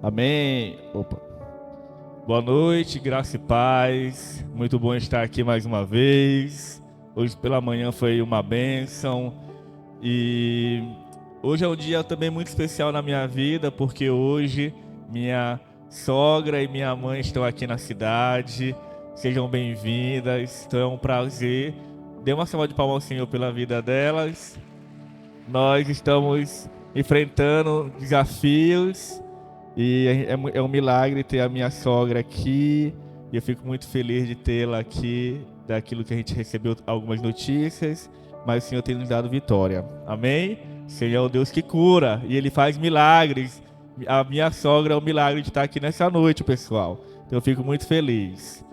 Amém. Opa. Boa noite, graça e paz. Muito bom estar aqui mais uma vez. Hoje pela manhã foi uma bênção. E hoje é um dia também muito especial na minha vida, porque hoje minha sogra e minha mãe estão aqui na cidade. Sejam bem-vindas. Então é um prazer. Dê uma salva de palmas ao Senhor pela vida delas. Nós estamos enfrentando desafios. E é um milagre ter a minha sogra aqui. E eu fico muito feliz de tê-la aqui, daquilo que a gente recebeu algumas notícias. Mas o Senhor tem nos dado vitória. Amém? O Senhor é o Deus que cura e Ele faz milagres. A minha sogra é um milagre de estar aqui nessa noite, pessoal. Então eu fico muito feliz.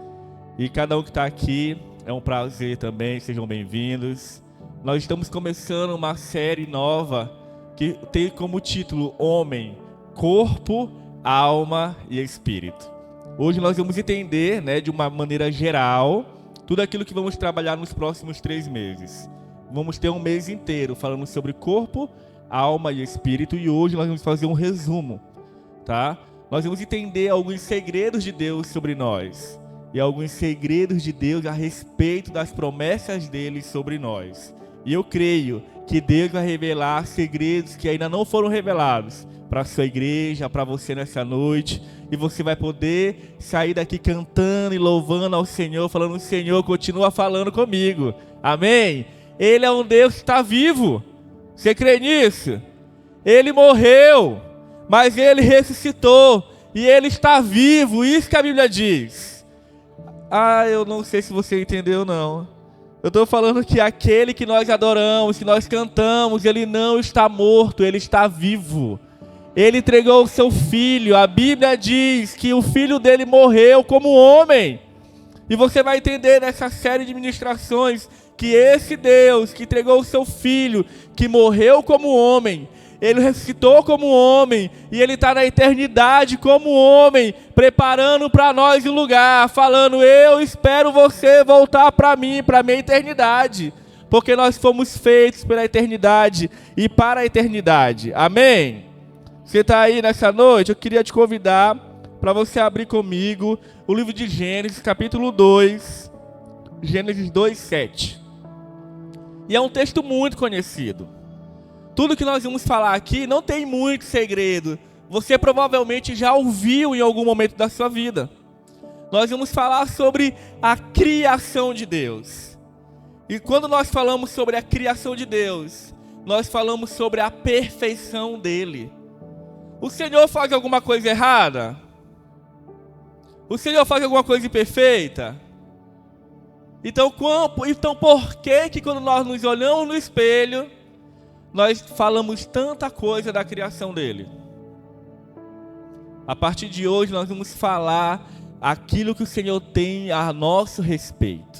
E cada um que está aqui, é um prazer também. Sejam bem-vindos. Nós estamos começando uma série nova que tem como título Homem, Corpo, Alma e Espírito. Hoje nós vamos entender, de uma maneira geral, tudo aquilo que vamos trabalhar nos próximos 3 meses. Vamos ter um mês inteiro falando sobre corpo, alma e espírito, e hoje nós vamos fazer um resumo, tá? Nós vamos entender alguns segredos de Deus sobre nós e alguns segredos de Deus a respeito das promessas dele sobre nós. E eu creio que Deus vai revelar segredos que ainda não foram revelados para a sua igreja, para você nessa noite, e você vai poder sair daqui cantando e louvando ao Senhor, falando: o Senhor continua falando comigo, amém? Ele é um Deus que está vivo, você crê nisso? Ele morreu, mas Ele ressuscitou, e Ele está vivo, isso que a Bíblia diz. Eu não sei se você entendeu não. Eu estou falando que aquele que nós adoramos, que nós cantamos, Ele não está morto, Ele está vivo. Ele entregou o seu filho. A Bíblia diz que o filho dele morreu como homem. E você vai entender nessa série de ministrações que esse Deus que entregou o seu filho, que morreu como homem, Ele ressuscitou como homem, e Ele está na eternidade como homem, preparando para nós um lugar, falando: eu espero você voltar para mim, para a minha eternidade, porque nós fomos feitos pela eternidade e para a eternidade, amém? Você está aí nessa noite? Eu queria te convidar para você abrir comigo o livro de Gênesis, capítulo 2, Gênesis 2, 7. E é um texto muito conhecido. Tudo que nós vamos falar aqui não tem muito segredo. Você provavelmente já ouviu em algum momento da sua vida. Nós vamos falar sobre a criação de Deus. E quando nós falamos sobre a criação de Deus, nós falamos sobre a perfeição dele. O Senhor faz alguma coisa errada? O Senhor faz alguma coisa imperfeita? Então por que quando nós nos olhamos no espelho, nós falamos tanta coisa da criação dele? A partir de hoje nós vamos falar aquilo que o Senhor tem a nosso respeito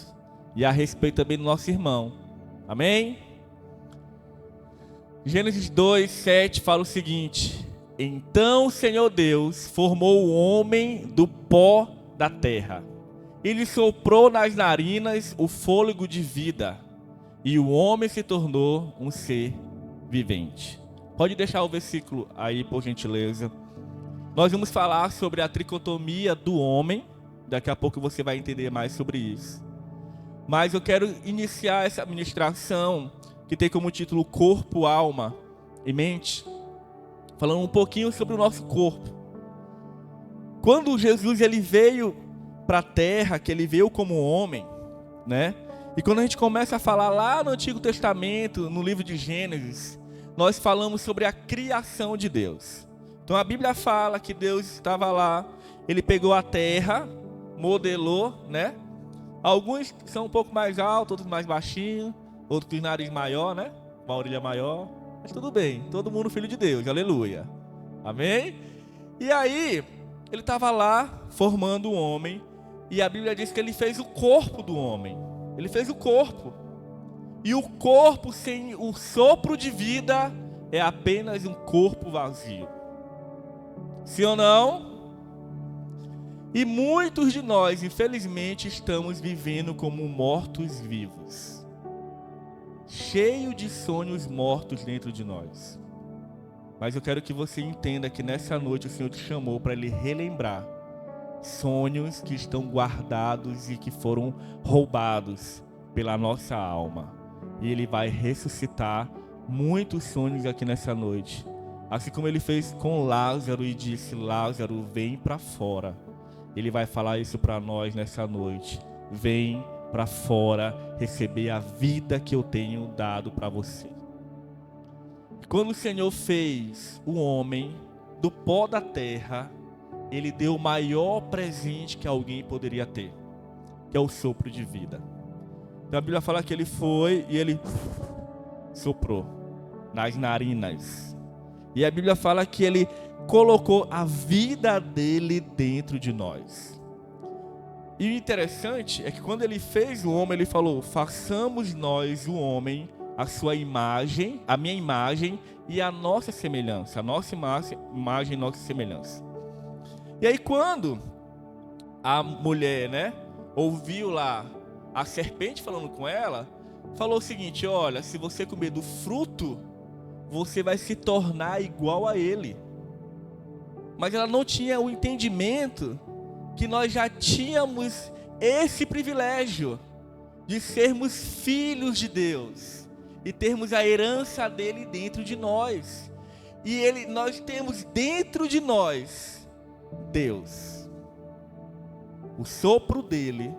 e a respeito também do nosso irmão. Amém? Gênesis 2, 7 fala o seguinte: então o Senhor Deus formou o homem do pó da terra. Ele soprou nas narinas o fôlego de vida, e o homem se tornou um ser vivente. Pode deixar o versículo aí, por gentileza. Nós vamos falar sobre a tricotomia do homem. Daqui a pouco você vai entender mais sobre isso. Mas eu quero iniciar essa ministração que tem como título Corpo, Alma e Mente, falando um pouquinho sobre o nosso corpo. Quando Jesus ele veio para a terra, que ele veio como homem, E quando a gente começa a falar lá no Antigo Testamento, no livro de Gênesis, nós falamos sobre a criação de Deus. Então a Bíblia fala que Deus estava lá, ele pegou a terra, modelou, Alguns são um pouco mais altos, outros mais baixinhos, outros com o nariz maior, uma orelha maior. Mas tudo bem, todo mundo filho de Deus, aleluia, amém? E aí, ele estava lá formando o homem, e a Bíblia diz que ele fez o corpo do homem, ele fez o corpo, e o corpo sem o sopro de vida é apenas um corpo vazio, sim ou não? E muitos de nós, infelizmente, estamos vivendo como mortos-vivos, cheio de sonhos mortos dentro de nós. Mas eu quero que você entenda que nessa noite o Senhor te chamou para Ele relembrar sonhos que estão guardados e que foram roubados pela nossa alma. E Ele vai ressuscitar muitos sonhos aqui nessa noite. Assim como Ele fez com Lázaro e disse: Lázaro, vem para fora. Ele vai falar isso para nós nessa noite. Vem para fora receber a vida que eu tenho dado para você. Quando o Senhor fez o homem do pó da terra, Ele deu o maior presente que alguém poderia ter, que é o sopro de vida. Então a Bíblia fala que Ele foi e Ele soprou nas narinas. E a Bíblia fala que Ele colocou a vida dele dentro de nós. E o interessante é que quando Ele fez o homem, Ele falou: façamos nós o homem a sua imagem, a minha imagem e a nossa semelhança. A nossa imagem e nossa semelhança. E aí quando a mulher, ouviu lá a serpente falando com ela, falou o seguinte: olha, se você comer do fruto, você vai se tornar igual a ele. Mas ela não tinha o entendimento que nós já tínhamos esse privilégio de sermos filhos de Deus e termos a herança dele dentro de nós. E nós temos dentro de nós Deus. O sopro dele,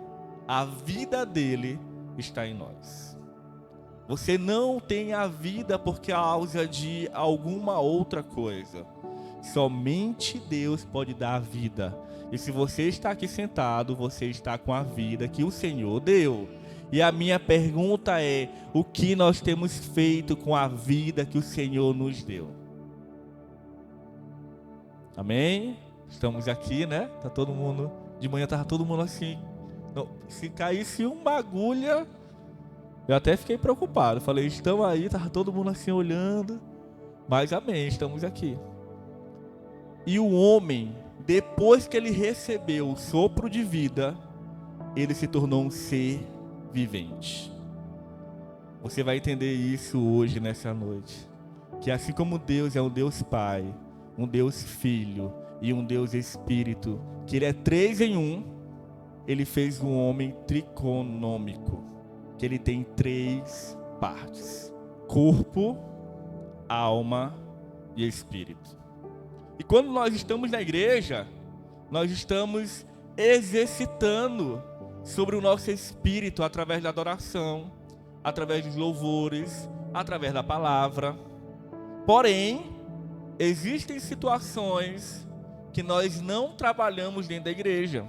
a vida dele está em nós. Você não tem a vida por causa de alguma outra coisa. Somente Deus pode dar a vida. E se você está aqui sentado, você está com a vida que o Senhor deu. E a minha pergunta é: o que nós temos feito com a vida que o Senhor nos deu? Amém? Estamos aqui, Tá todo mundo, de manhã estava todo mundo assim. Não, se caísse uma agulha, eu até fiquei preocupado. Falei: estão aí, estava todo mundo assim olhando. Mas amém, estamos aqui. E o homem, depois que ele recebeu o sopro de vida, ele se tornou um ser vivente. Você vai entender isso hoje, nessa noite. Que assim como Deus é um Deus Pai, um Deus Filho e um Deus Espírito, que Ele é 3 em 1, Ele fez um homem triconômico, que ele tem 3 partes: corpo, alma e espírito. E quando nós estamos na igreja, nós estamos exercitando sobre o nosso espírito através da adoração, através dos louvores, através da palavra. Porém, existem situações que nós não trabalhamos dentro da igreja,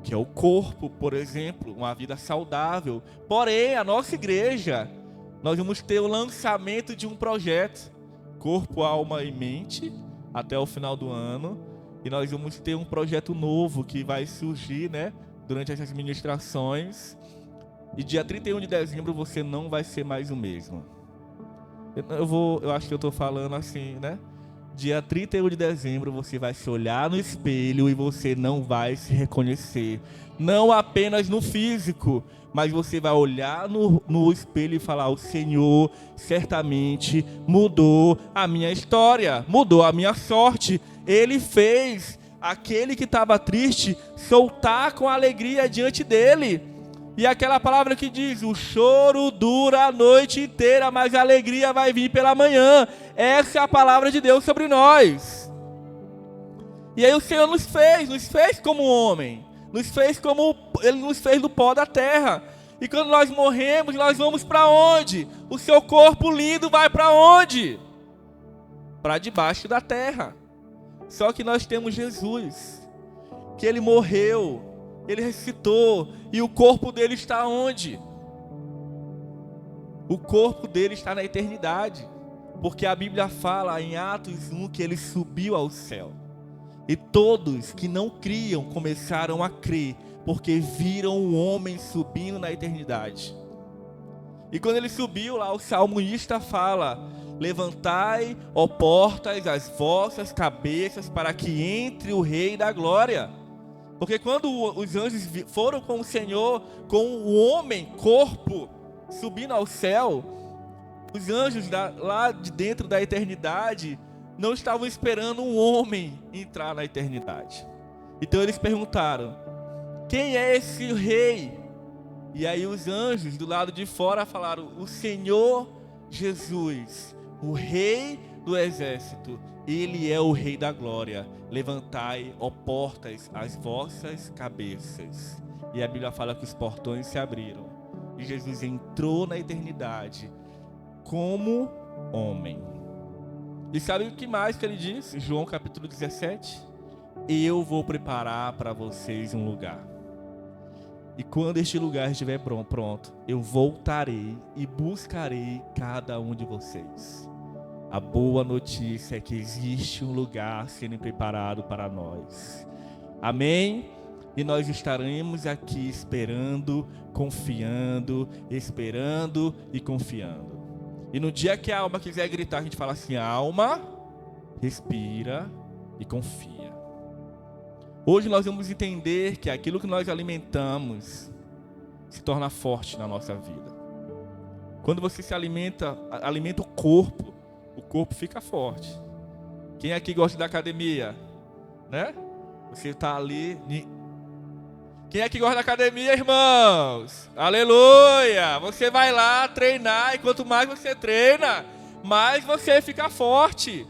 que é o corpo, por exemplo, uma vida saudável. Porém, a nossa igreja, nós vamos ter o lançamento de um projeto, Corpo, Alma e Mente, até o final do ano. E nós vamos ter um projeto novo que vai surgir, durante essas ministrações. E dia 31 de dezembro você não vai ser mais o mesmo. Eu acho que eu estou falando assim, Dia 31 de dezembro você vai se olhar no espelho e você não vai se reconhecer. Não apenas no físico, mas você vai olhar no espelho e falar: o Senhor certamente mudou a minha história, mudou a minha sorte. Ele fez aquele que estava triste soltar com alegria diante dele. E aquela palavra que diz: o choro dura a noite inteira, mas a alegria vai vir pela manhã. Essa é a palavra de Deus sobre nós. E aí o Senhor nos fez como homem, nos fez como Ele nos fez do pó da terra. E quando nós morremos, nós vamos para onde? O seu corpo lindo vai para onde? Para debaixo da terra. Só que nós temos Jesus, que Ele morreu, Ele ressuscitou, e o corpo dele está onde? O corpo dele está na eternidade, porque a Bíblia fala em Atos 1 que ele subiu ao céu. E todos que não criam começaram a crer, porque viram o homem subindo na eternidade. E quando ele subiu lá, o salmista fala: levantai, ó portas, as vossas cabeças, para que entre o Rei da Glória. Porque quando os anjos foram com o Senhor, com o homem, corpo, subindo ao céu, Os anjos lá de dentro da eternidade não estavam esperando um homem entrar na eternidade. Então eles perguntaram: quem é esse rei? E aí os anjos do lado de fora falaram: o Senhor Jesus, o rei do exército, ele é o rei da glória. Levantai, ó portas, as vossas cabeças. E a Bíblia fala que os portões se abriram e Jesus entrou na eternidade como homem. E sabe o que mais que ele diz? João capítulo 17: eu vou preparar para vocês um lugar. E quando este lugar estiver pronto, eu voltarei e buscarei cada um de vocês. A boa notícia é que existe um lugar sendo preparado para nós. Amém? E nós estaremos aqui esperando, confiando, esperando e confiando. E no dia que a alma quiser gritar, a gente fala assim: alma, respira e confia. Hoje nós vamos entender que aquilo que nós alimentamos se torna forte na nossa vida. Quando você se alimenta o corpo fica forte. Quem aqui gosta da academia? Né? Você está ali. Quem aqui gosta da academia, irmãos? Aleluia! Você vai lá treinar e quanto mais você treina, mais você fica forte.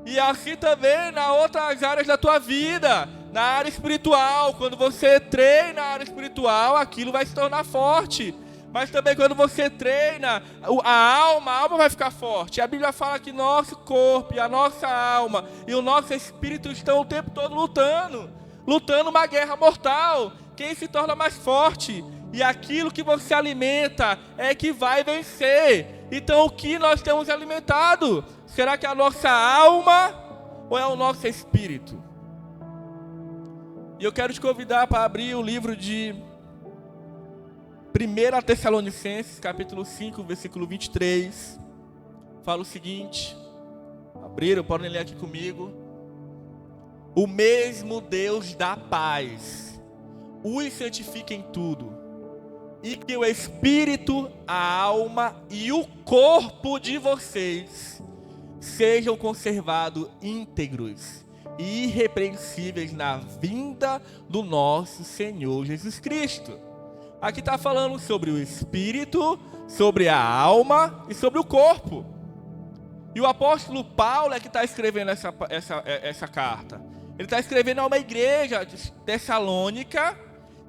E assim também nas outras áreas da tua vida, na área espiritual. Quando você treina na área espiritual, aquilo vai se tornar forte. Mas também quando você treina a alma vai ficar forte. A Bíblia fala que nosso corpo e a nossa alma e o nosso espírito estão o tempo todo lutando uma guerra mortal. Quem se torna mais forte? E aquilo que você alimenta é que vai vencer. Então o que nós temos alimentado? Será que é a nossa alma ou é o nosso espírito? E eu quero te convidar para abrir o livro de 1 Tessalonicenses, capítulo 5, versículo 23. Fala o seguinte. Abriram, podem ler aqui comigo. O mesmo Deus da paz os santifique em tudo, e que o espírito, a alma e o corpo de vocês sejam conservados íntegros e irrepreensíveis na vinda do nosso Senhor Jesus Cristo. Aqui está falando sobre o espírito, sobre a alma e sobre o corpo. E o apóstolo Paulo é que está escrevendo essa carta. Ele está escrevendo a uma igreja de Tessalônica,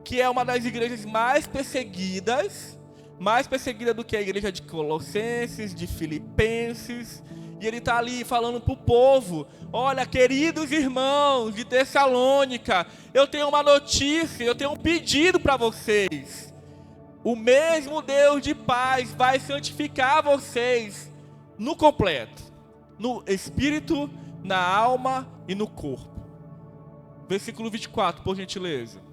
que é uma das igrejas mais perseguidas do que a igreja de Colossenses, de Filipenses. E ele está ali falando para o povo: olha, queridos irmãos de Tessalônica, eu tenho uma notícia, eu tenho um pedido para vocês. O mesmo Deus de paz vai santificar vocês no completo, no espírito, na alma e no corpo. Versículo 24, por gentileza.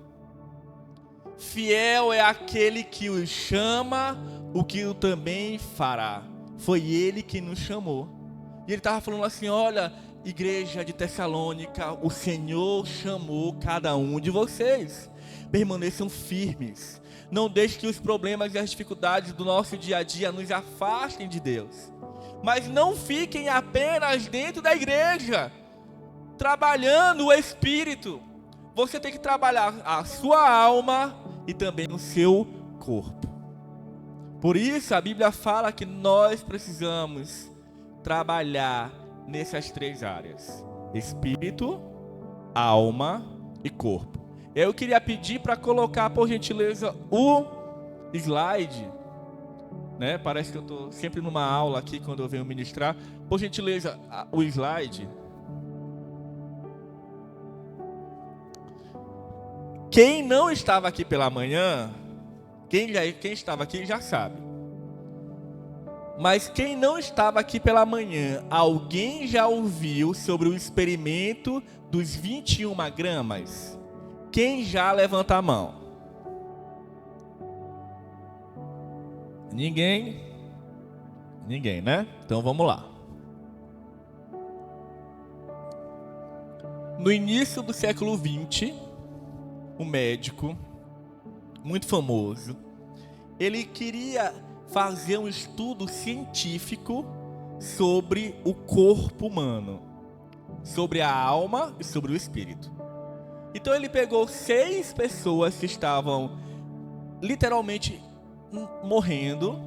Fiel é aquele que os chama, o que o também fará. Foi ele que nos chamou. E ele estava falando assim: olha, igreja de Tessalônica, o Senhor chamou cada um de vocês. Permaneçam firmes. Não deixe que os problemas e as dificuldades do nosso dia a dia nos afastem de Deus. Mas não fiquem apenas dentro da igreja, trabalhando o espírito. Você tem que trabalhar a sua alma e também o seu corpo. Por isso a Bíblia fala que nós precisamos trabalhar nessas três áreas: espírito, alma e corpo. Eu queria pedir para colocar, por gentileza, o slide, né? Parece que eu estou sempre numa aula aqui quando eu venho ministrar. Por gentileza, o slide. Quem não estava aqui pela manhã, quem estava aqui já sabe. Mas quem não estava aqui pela manhã, alguém já ouviu sobre o experimento dos 21 gramas? Quem já levanta a mão? Ninguém? Ninguém, né? Então vamos lá. No início do século XX, um médico muito famoso, ele queria fazer um estudo científico sobre o corpo humano, sobre a alma e sobre o espírito. Então ele pegou 6 pessoas que estavam literalmente morrendo,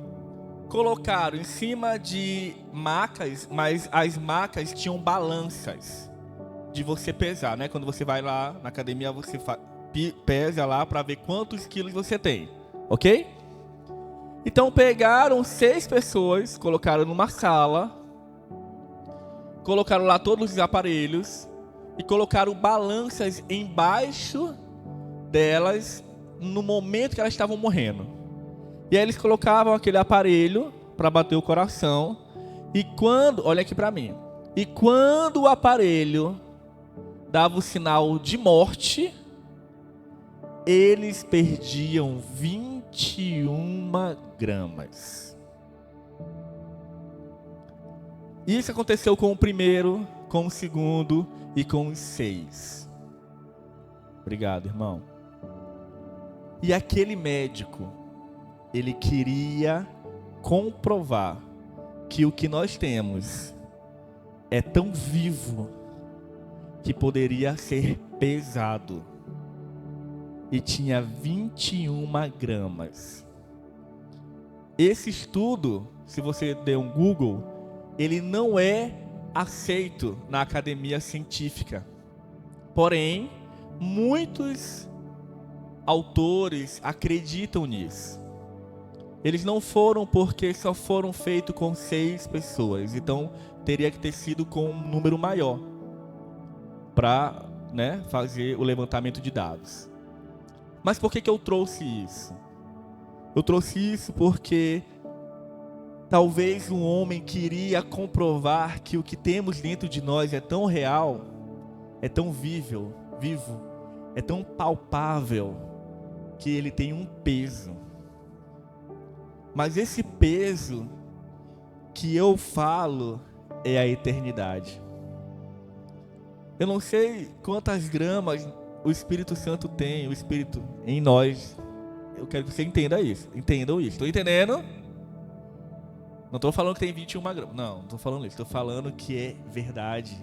colocaram em cima de macas, mas as macas tinham balanças de você pesar, né? Quando você vai lá na academia, você pesa lá para ver quantos quilos você tem, ok? Então pegaram 6 pessoas, colocaram numa sala, colocaram lá todos os aparelhos e colocaram balanças embaixo delas no momento que elas estavam morrendo. E aí eles colocavam aquele aparelho para bater o coração. E quando, olha aqui para mim, e quando o aparelho dava o sinal de morte, eles perdiam 21 gramas. Isso aconteceu com o primeiro, com o segundo e com os 6. Obrigado, irmão. E aquele médico, ele queria comprovar que o que nós temos é tão vivo que poderia ser pesado. E tinha 21 gramas. Esse estudo, se você der um Google, ele não é aceito na academia científica. Porém, muitos autores acreditam nisso. Eles não foram porque só foram feitos com 6 pessoas. Então, teria que ter sido com um número maior para, fazer o levantamento de dados. Mas por que eu trouxe isso? Eu trouxe isso porque talvez um homem queria comprovar que o que temos dentro de nós é tão real, é tão vivo, é tão palpável, que ele tem um peso. Mas esse peso que eu falo é a eternidade. Eu não sei quantas gramas o Espírito Santo tem, o Espírito em nós. Eu quero que você entendam isso. Estou entendendo? Não estou falando que tem 21 gramas. Não estou falando isso. Estou falando que é verdade.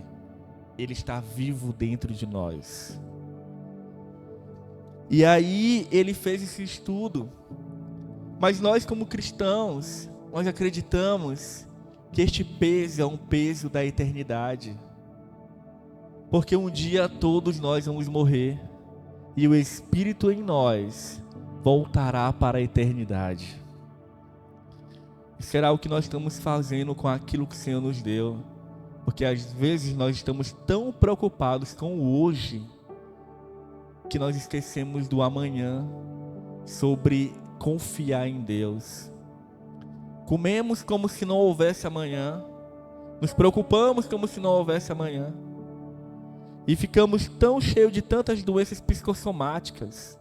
Ele está vivo dentro de nós. E aí ele fez esse estudo. Mas nós, como cristãos, nós acreditamos que este peso é um peso da eternidade. Porque um dia todos nós vamos morrer. E o Espírito em nós voltará para a eternidade. Será o que nós estamos fazendo com aquilo que o Senhor nos deu. Porque às vezes nós estamos tão preocupados com o hoje, que nós esquecemos do amanhã, sobre confiar em Deus. Comemos como se não houvesse amanhã. Nos preocupamos como se não houvesse amanhã. E ficamos tão cheios de tantas doenças psicossomáticas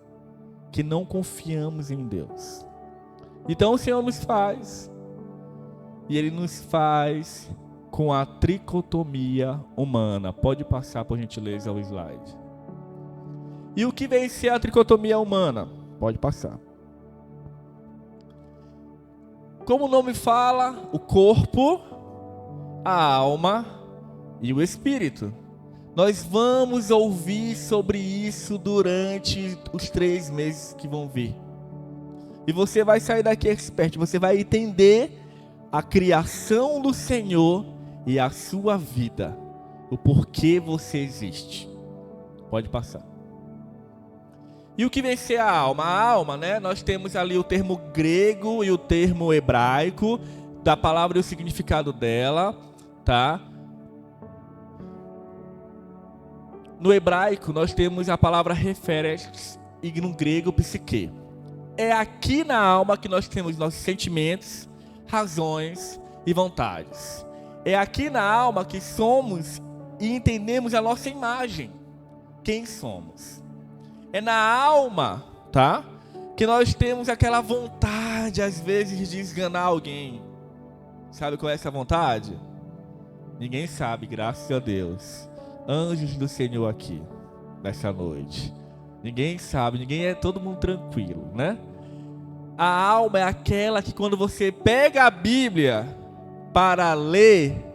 que não confiamos em Deus. Então o Senhor nos faz. E Ele nos faz com a tricotomia humana. Pode passar, por gentileza, o slide. E o que vem ser a tricotomia humana? Pode passar. Como o nome fala, o corpo, a alma e o espírito. Nós vamos ouvir sobre isso durante os 3 meses que vão vir. E você vai sair daqui expert, você vai entender a criação do Senhor e a sua vida, o porquê você existe. Pode passar. E o que vem ser a alma? A alma, nós temos ali o termo grego e o termo hebraico, da palavra e o significado dela, tá? No hebraico, nós temos a palavra referes e no grego, psique. É aqui na alma que nós temos nossos sentimentos, razões e vontades. É aqui na alma que somos e entendemos a nossa imagem. Quem somos? É na alma, tá? Que nós temos aquela vontade, às vezes, de esganar alguém. Sabe qual é essa vontade? Ninguém sabe, graças a Deus. Anjos do Senhor aqui, nessa noite. Ninguém sabe, todo mundo tranquilo, A alma é aquela que quando você pega a Bíblia para ler,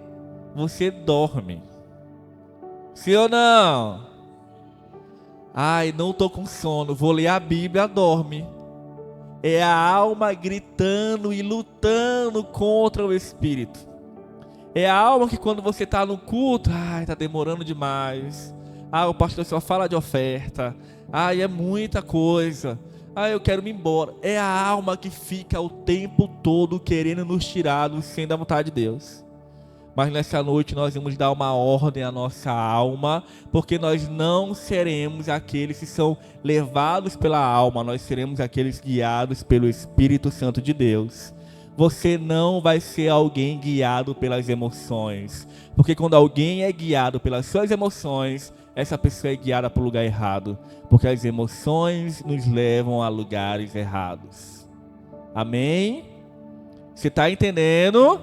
você dorme. Sim ou não? Ai, não estou com sono, vou ler a Bíblia, dorme. É a alma gritando e lutando contra o espírito. É a alma que quando você está no culto, ai, está demorando demais. Ah, o pastor só fala de oferta. Ai, é muita coisa. Ai, eu quero me embora. É a alma que fica o tempo todo querendo nos tirar do centro da vontade de Deus. Mas nessa noite nós vamos dar uma ordem à nossa alma, porque nós não seremos aqueles que são levados pela alma, nós seremos aqueles guiados pelo Espírito Santo de Deus. Você não vai ser alguém guiado pelas emoções, porque quando alguém é guiado pelas suas emoções, essa pessoa é guiada para o lugar errado, porque as emoções nos levam a lugares errados. Amém? Você está entendendo?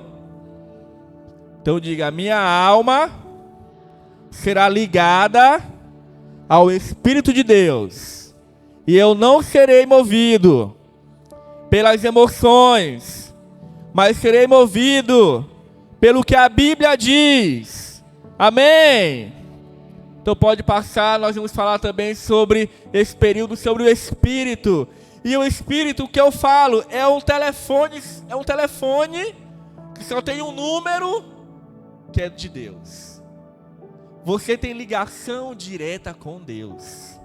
Então diga, minha alma será ligada ao Espírito de Deus. E eu não serei movido pelas emoções, mas serei movido pelo que a Bíblia diz. Amém? Então pode passar, nós vamos falar também sobre esse período, sobre o Espírito. E o Espírito, o que eu falo, é um telefone que só tem um número, que é de Deus. Você tem ligação direta com Deus.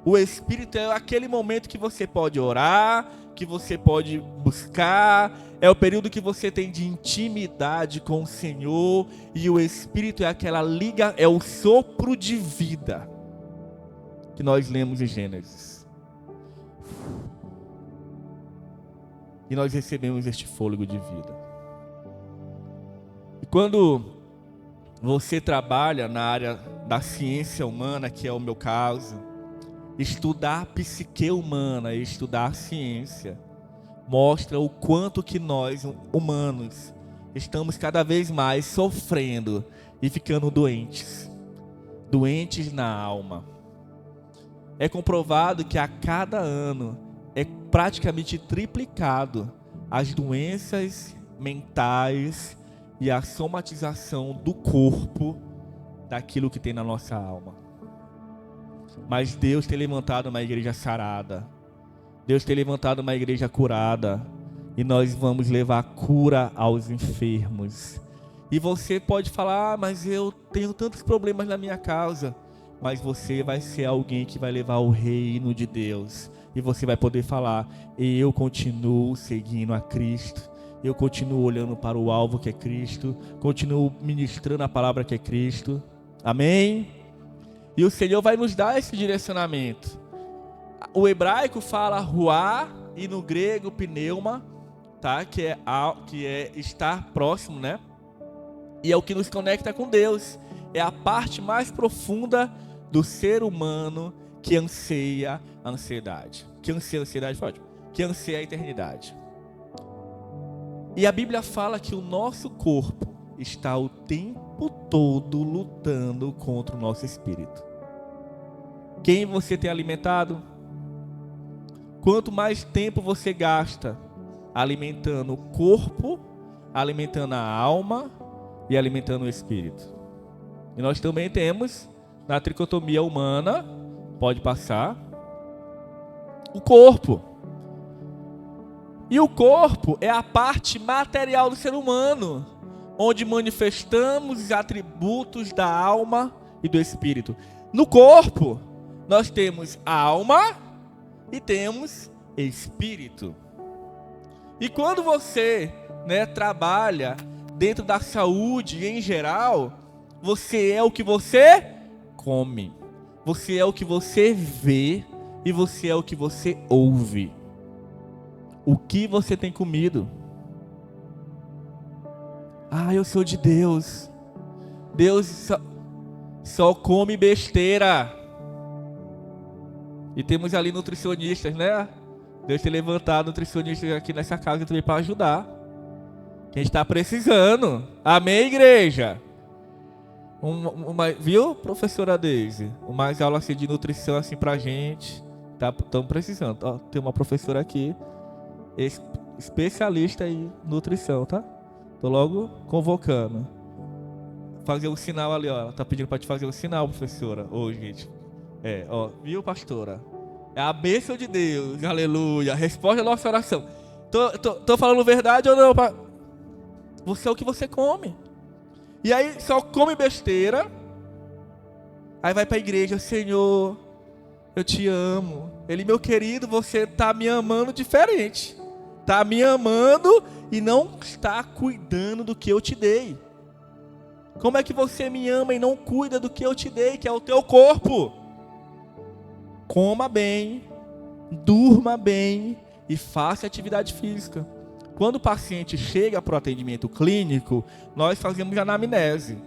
O Espírito é aquele momento que você pode orar, que você pode buscar, é o período que você tem de intimidade com o Senhor, e o Espírito é aquela é o sopro de vida que nós lemos em Gênesis. E nós recebemos este fôlego de vida. E quando você trabalha na área da ciência humana, que é o meu caso, estudar psique humana e estudar ciência mostra o quanto que nós, humanos, estamos cada vez mais sofrendo e ficando doentes na alma. É comprovado que a cada ano é praticamente triplicado as doenças mentais e a somatização do corpo daquilo que tem na nossa alma. Mas Deus tem levantado uma igreja sarada. Deus tem levantado uma igreja curada. E nós vamos levar cura aos enfermos. E você pode falar, mas eu tenho tantos problemas na minha casa. Mas você vai ser alguém que vai levar o reino de Deus. E você vai poder falar, eu continuo seguindo a Cristo. Eu continuo olhando para o alvo que é Cristo. Continuo ministrando a palavra que é Cristo. Amém? E o Senhor vai nos dar esse direcionamento. O hebraico fala ruá e no grego pneuma, tá? Que é estar próximo, né? E é o que nos conecta com Deus. É a parte mais profunda do ser humano que anseia a ansiedade. Que anseia a ansiedade, pode? Que anseia a eternidade. E a Bíblia fala que o nosso corpo está o tempo todo lutando contra o nosso espírito. Quem você tem alimentado? Quanto mais tempo você gasta alimentando o corpo, alimentando a alma e alimentando o espírito. E nós também temos, na tricotomia humana, pode passar, o corpo. E o corpo é a parte material do ser humano, onde manifestamos os atributos da alma e do espírito. No corpo, nós temos alma e temos espírito. E quando você, trabalha dentro da saúde em geral, você é o que você come, você é o que você vê e você é o que você ouve. O que você tem comido? Ah, eu sou de Deus. Deus só come besteira. E temos ali nutricionistas, né? Deus tem levantado nutricionistas aqui nessa casa também para ajudar. Que a gente está precisando. Amém, igreja? Viu, professora Deise? Mais aula assim, de nutrição assim pra gente. Estamos precisando. Ó, tem uma professora aqui. especialista em nutrição, tá? Tô logo convocando. Fazer um sinal ali, ó. Ela tá pedindo pra te fazer um sinal, professora. Ô, gente. Viu, pastora? É a bênção de Deus, aleluia. Responde a nossa oração. Tô falando verdade ou não? Você é o que você come. E aí só come besteira. Aí vai pra igreja, Senhor, eu te amo. Ele, meu querido, você tá me amando diferente. Tá me amando e não está cuidando do que eu te dei. Como é que você me ama e não cuida do que eu te dei, que é o teu corpo? Coma bem, durma bem e faça atividade física. Quando o paciente chega para o atendimento clínico, nós fazemos anamnese.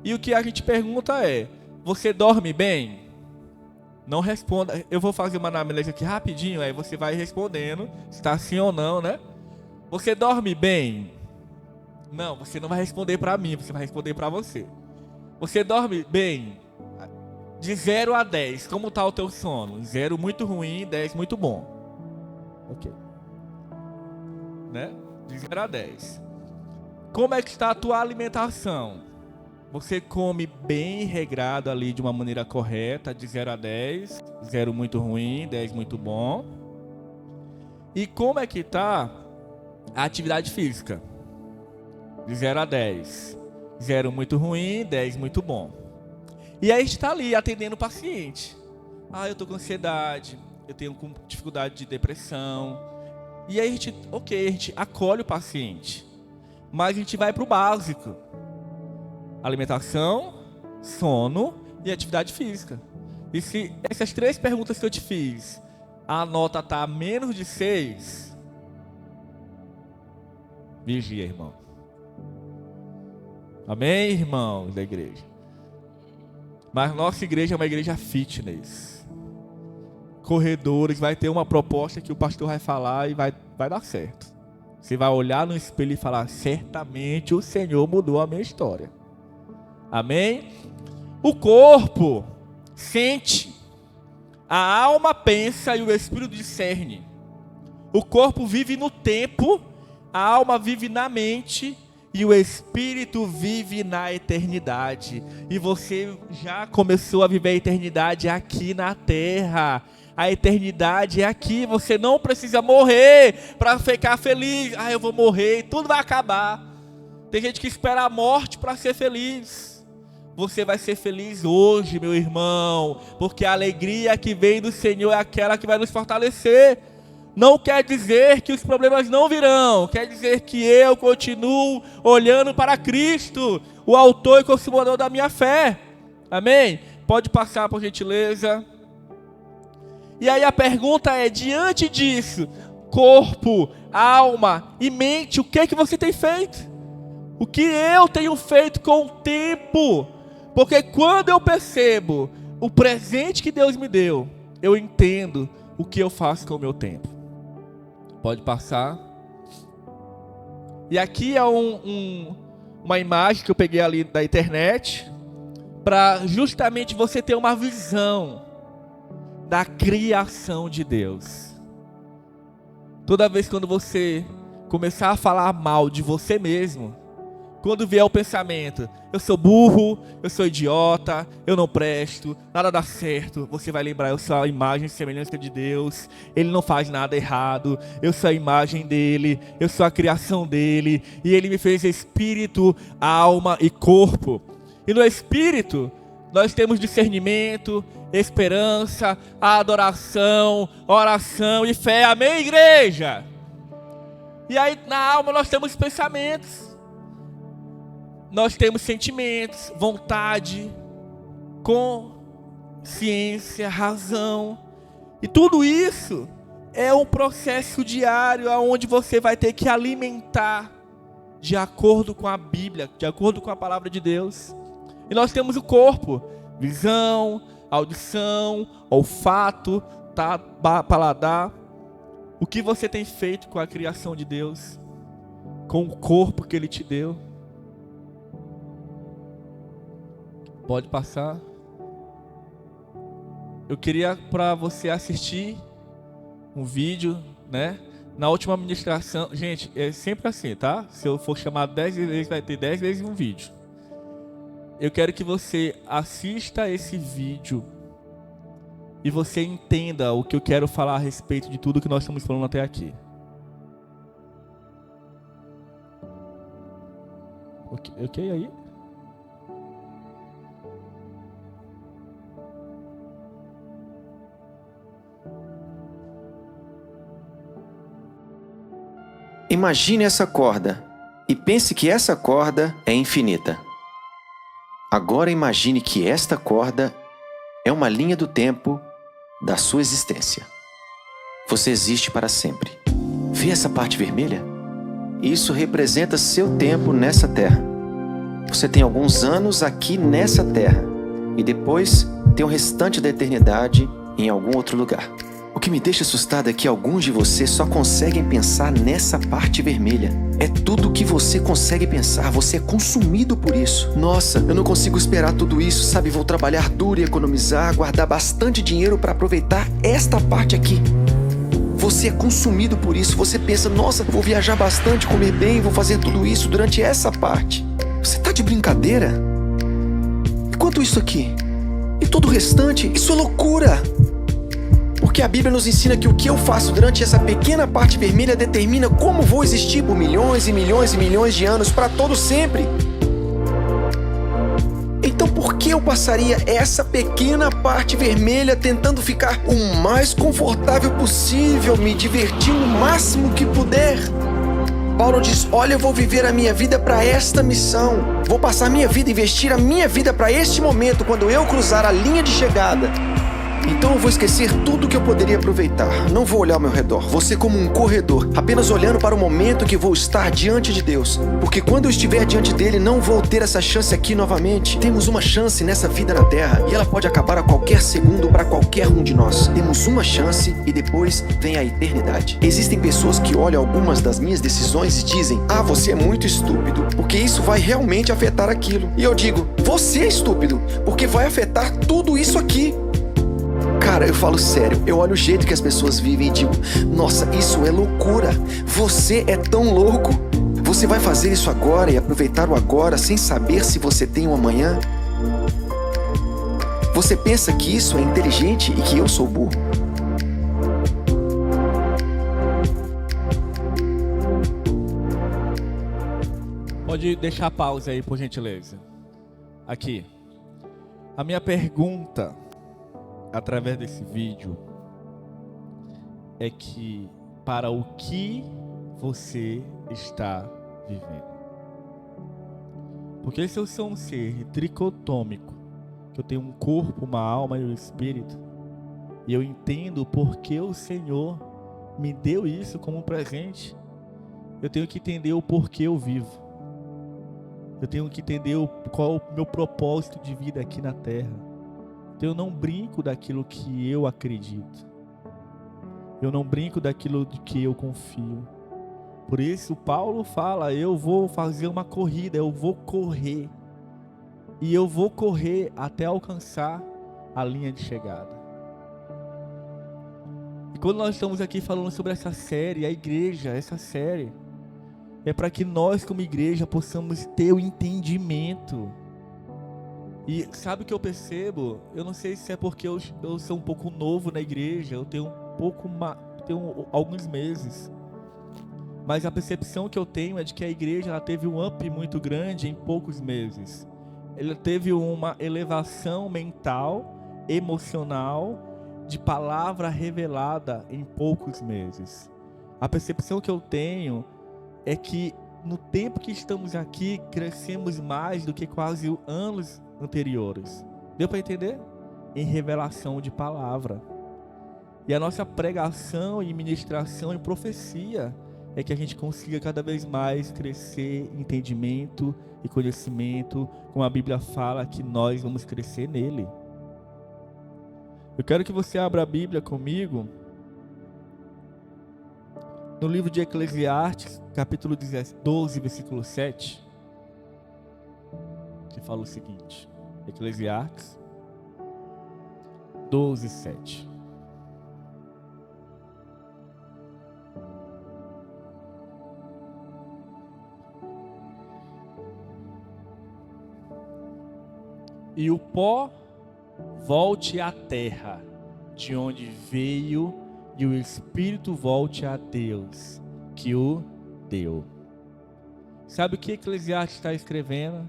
E o que a gente pergunta é: você dorme bem? Não responda. Eu vou fazer uma anamnese aqui rapidinho, aí você vai respondendo se está sim ou não, né? Você dorme bem? Não, você não vai responder para mim, você vai responder para você. Você dorme bem? De 0 a 10, como está o teu sono? 0 muito ruim, 10 muito bom. Ok. Né? De 0 a 10. Como é que está a tua alimentação? Você come bem regrado ali de uma maneira correta, de 0 a 10. 0 muito ruim, 10 muito bom. E como é que está a atividade física? De 0 a 10. 0 muito ruim, 10 muito bom. E aí a gente está ali atendendo o paciente. Eu estou com ansiedade, eu tenho dificuldade de depressão. E aí a gente acolhe o paciente. Mas a gente vai para o básico. Alimentação, sono e atividade física. E se essas 3 perguntas que eu te fiz, a nota está menos de 6, vigia, irmão. Amém, irmãos da igreja? Mas nossa igreja é uma igreja fitness. Corredores, vai ter uma proposta que o pastor vai falar e vai dar certo. Você vai olhar no espelho e falar: certamente o Senhor mudou a minha história. Amém? O corpo sente, a alma pensa e o espírito discerne. O corpo vive no tempo, a alma vive na mente e o espírito vive na eternidade. E você já começou a viver a eternidade aqui na terra. A eternidade é aqui. Você não precisa morrer para ficar feliz. Eu vou morrer e tudo vai acabar. Tem gente que espera a morte para ser feliz. Você vai ser feliz hoje, meu irmão, porque a alegria que vem do Senhor é aquela que vai nos fortalecer. Não quer dizer que os problemas não virão, quer dizer que eu continuo olhando para Cristo, o autor e consumador da minha fé. Amém? Pode passar, por gentileza. E aí a pergunta é: diante disso, corpo, alma e mente, o que é que você tem feito? O que eu tenho feito com o tempo? Porque quando eu percebo o presente que Deus me deu, eu entendo o que eu faço com o meu tempo. Pode passar. E aqui é uma imagem que eu peguei ali da internet, para justamente você ter uma visão da criação de Deus. Toda vez quando você começar a falar mal de você mesmo, quando vier o pensamento: eu sou burro, eu sou idiota, eu não presto, nada dá certo, você vai lembrar: eu sou a imagem e semelhança de Deus, Ele não faz nada errado, eu sou a imagem dEle, eu sou a criação dEle, e Ele me fez espírito, alma e corpo. E no espírito, nós temos discernimento, esperança, adoração, oração e fé. Amém, igreja? E aí na alma nós temos pensamentos. Nós temos sentimentos, vontade, consciência, razão. E tudo isso é um processo diário onde você vai ter que alimentar de acordo com a Bíblia, de acordo com a palavra de Deus. E nós temos o corpo: visão, audição, olfato, paladar. O que você tem feito com a criação de Deus? Com o corpo que Ele te deu? Pode passar. Eu queria para você assistir um vídeo, né, Na última ministração, gente, é sempre assim, tá? Se eu for chamado 10 vezes, vai ter 10 vezes um vídeo. Eu quero que você assista esse vídeo e você entenda o que eu quero falar a respeito de tudo que nós estamos falando até aqui. Ok aí? Imagine essa corda e pense que essa corda é infinita. Agora imagine que esta corda é uma linha do tempo da sua existência. Você existe para sempre. Vê essa parte vermelha? Isso representa seu tempo nessa terra. Você tem alguns anos aqui nessa terra e depois tem o restante da eternidade em algum outro lugar. O que me deixa assustado é que alguns de vocês só conseguem pensar nessa parte vermelha. É tudo o que você consegue pensar, você é consumido por isso. Nossa, eu não consigo esperar tudo isso, sabe? Vou trabalhar duro e economizar, guardar bastante dinheiro para aproveitar esta parte aqui. Você é consumido por isso, você pensa, nossa, vou viajar bastante, comer bem, vou fazer tudo isso durante essa parte. Você tá de brincadeira? E quanto isso aqui? E todo o restante? Isso é loucura! Porque a Bíblia nos ensina que o que eu faço durante essa pequena parte vermelha determina como vou existir por milhões e milhões e milhões de anos para todo sempre. Então por que eu passaria essa pequena parte vermelha tentando ficar o mais confortável possível, me divertir o máximo que puder? Paulo diz, olha, eu vou viver a minha vida para esta missão. Vou passar minha vida, investir a minha vida para este momento, quando eu cruzar a linha de chegada. Então eu vou esquecer tudo que eu poderia aproveitar. Não vou olhar ao meu redor. Vou ser como um corredor, apenas olhando para o momento que vou estar diante de Deus. Porque quando eu estiver diante dele, não vou ter essa chance aqui novamente. Temos uma chance nessa vida na Terra e ela pode acabar a qualquer segundo para qualquer um de nós. Temos uma chance e depois vem a eternidade. Existem pessoas que olham algumas das minhas decisões e dizem, ah, você é muito estúpido, porque isso vai realmente afetar aquilo. E eu digo, você é estúpido, porque vai afetar tudo isso aqui. Cara, eu falo sério, eu olho o jeito que as pessoas vivem e digo, nossa, isso é loucura, você é tão louco. Você vai fazer isso agora e aproveitar o agora sem saber se você tem um amanhã? Você pensa que isso é inteligente e que eu sou burro? Pode deixar a pausa aí, por gentileza. Aqui. A minha pergunta através desse vídeo é que para o que você está vivendo? Porque se eu sou um ser tricotômico, que eu tenho um corpo, uma alma e um espírito, e eu entendo por que o Senhor me deu isso como um presente, eu tenho que entender o porquê eu vivo. Eu tenho que entender qual é o meu propósito de vida aqui na Terra. Então eu não brinco daquilo que eu acredito. Eu não brinco daquilo de que eu confio. Por isso Paulo fala, eu vou fazer uma corrida, eu vou correr. E eu vou correr até alcançar a linha de chegada. E quando nós estamos aqui falando sobre essa série, a igreja, essa série, é para que nós como igreja possamos ter o entendimento. E sabe o que eu percebo? Eu não sei se é porque eu sou um pouco novo na igreja, eu tenho tenho alguns meses. Mas a percepção que eu tenho é de que a igreja ela teve um up muito grande em poucos meses. Ela teve uma elevação mental, emocional, de palavra revelada em poucos meses. A percepção que eu tenho é que no tempo que estamos aqui, crescemos mais do que quase anos anteriores. Deu para entender? Em revelação de palavra. E a nossa pregação e ministração e profecia é que a gente consiga cada vez mais crescer em entendimento e conhecimento, como a Bíblia fala que nós vamos crescer nele. Eu quero que você abra a Bíblia comigo no livro de Eclesiastes, capítulo 12, versículo 7, que fala o seguinte. Eclesiastes 12, 7. e o pó volte à terra, de onde veio, e o espírito volte a Deus, que o deu. Sabe o que Eclesiastes está escrevendo?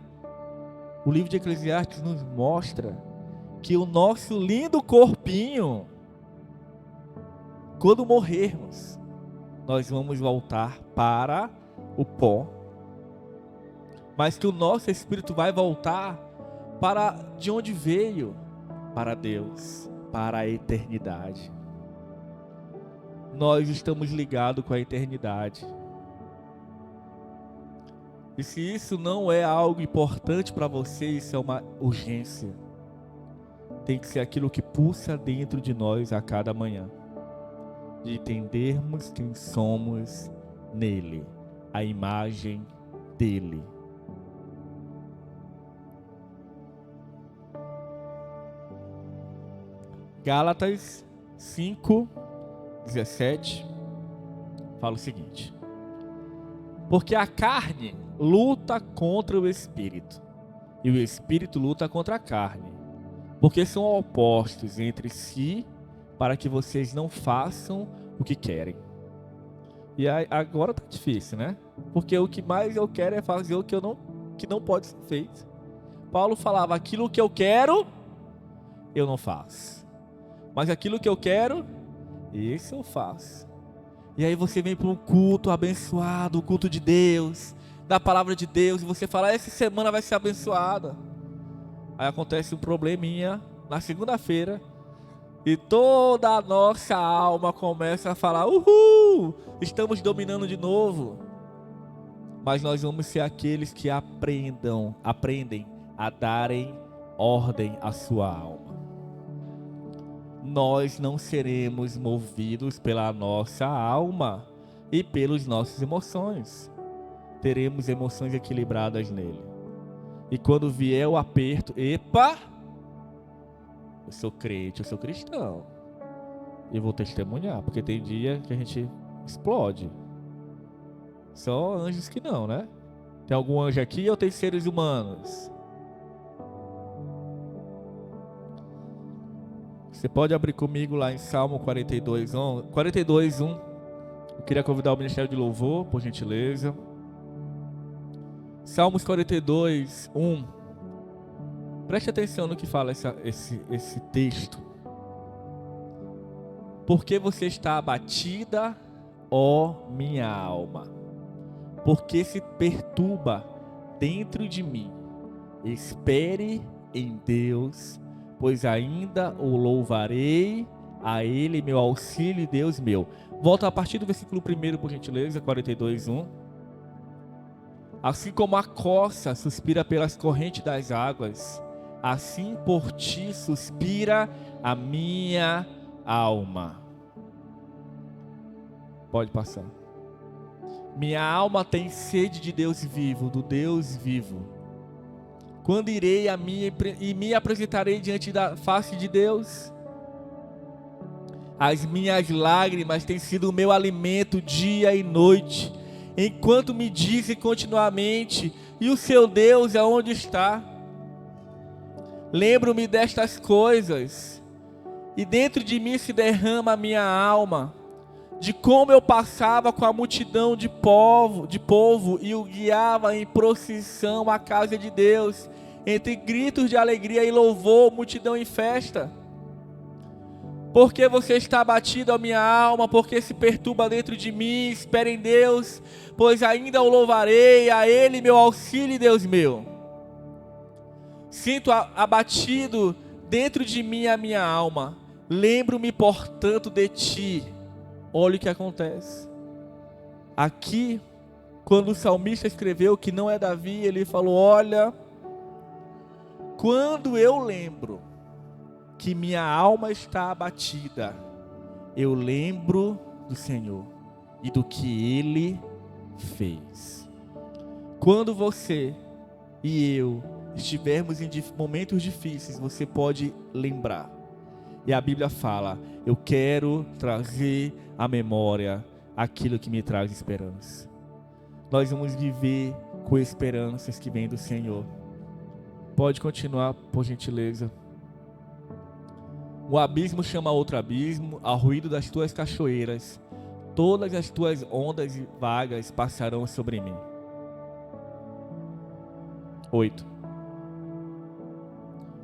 O livro de Eclesiastes nos mostra que o nosso lindo corpinho, quando morrermos, nós vamos voltar para o pó, mas que o nosso espírito vai voltar para de onde veio, para Deus, para a eternidade. Nós estamos ligados com a eternidade. E se isso não é algo importante para você, isso é uma urgência. Tem que ser aquilo que pulsa dentro de nós a cada manhã, de entendermos quem somos nele, a imagem dele. Gálatas 5:17 fala o seguinte: porque a carne luta contra o espírito, e o espírito luta contra a carne, porque são opostos entre si, para que vocês não façam o que querem. E agora tá difícil, né? Porque o que mais eu quero é fazer o que não pode ser feito. Paulo falava: aquilo que eu quero, eu não faço, mas aquilo que eu quero, isso eu faço. E aí você vem para um culto abençoado, o culto de Deus, da palavra de Deus, e você fala: essa semana vai ser abençoada. Aí acontece um probleminha na segunda-feira, e toda a nossa alma começa a falar: uhul, estamos dominando de novo. Mas nós vamos ser aqueles que aprendem a darem ordem à sua alma. Nós não seremos movidos pela nossa alma e pelas nossas emoções. Teremos emoções equilibradas nele. E quando vier o aperto, epa, eu sou crente, eu sou cristão. E vou testemunhar, porque tem dia que a gente explode. Só anjos que não, né? Tem algum anjo aqui ou tem seres humanos? Você pode abrir comigo lá em Salmo 42:1. Eu queria convidar o Ministério de Louvor, por gentileza. Salmos 42:1. Preste atenção no que fala esse texto. Porque você está abatida, ó minha alma? Porque se perturba dentro de mim? Espere em Deus, pois ainda o louvarei, a Ele meu auxílio e Deus meu. Volta a partir do versículo 1, por gentileza, 42:1. Assim como a corça suspira pelas correntes das águas, assim por ti suspira a minha alma. Pode passar. Minha alma tem sede de Deus vivo, do Deus vivo. Quando irei e me apresentarei diante da face de Deus? As minhas lágrimas têm sido o meu alimento dia e noite, enquanto me dizem continuamente: e o seu Deus aonde está? Lembro-me destas coisas, e dentro de mim se derrama a minha alma, de como eu passava com a multidão de povo e o guiava em procissão à casa de Deus, entre gritos de alegria e louvor, multidão em festa. Porque você está abatido, a minha alma, porque se perturba dentro de mim? Espere em Deus, pois ainda o louvarei, a Ele meu auxílio e Deus meu. Sinto abatido dentro de mim a minha alma. Lembro-me, portanto, de ti. Olha o que acontece. Aqui, quando o salmista escreveu, que não é Davi, ele falou: olha, quando eu lembro que minha alma está abatida, eu lembro do Senhor e do que Ele fez. Quando você e eu estivermos em momentos difíceis, você pode lembrar. E a Bíblia fala: eu quero trazer à memória aquilo que me traz esperança. Nós vamos viver com esperanças que vêm do Senhor. Pode continuar, por gentileza. O abismo chama outro abismo, ao ruído das tuas cachoeiras. Todas as tuas ondas vagas passarão sobre mim. 8.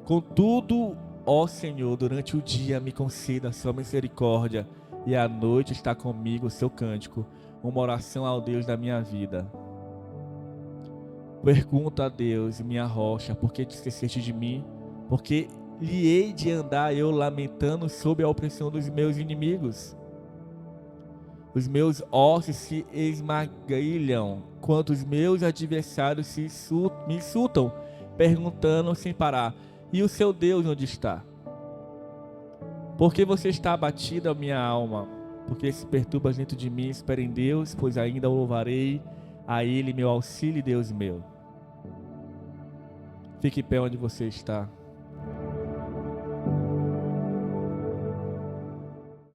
Contudo, ó Senhor, durante o dia me conceda a sua misericórdia, e à noite está comigo o seu cântico, uma oração ao Deus da minha vida. Pergunta a Deus, minha rocha, por que te esqueceste de mim? Porque lhe hei de andar eu lamentando sob a opressão dos meus inimigos. Os meus ossos se esmagalham, quanto os meus adversários me insultam, perguntando sem parar: e o seu Deus onde está? Porque você está abatida, minha alma? Porque se perturbas dentro de mim? Espere em Deus, pois ainda o louvarei, a Ele meu auxílio e Deus meu. Fique em pé onde você está.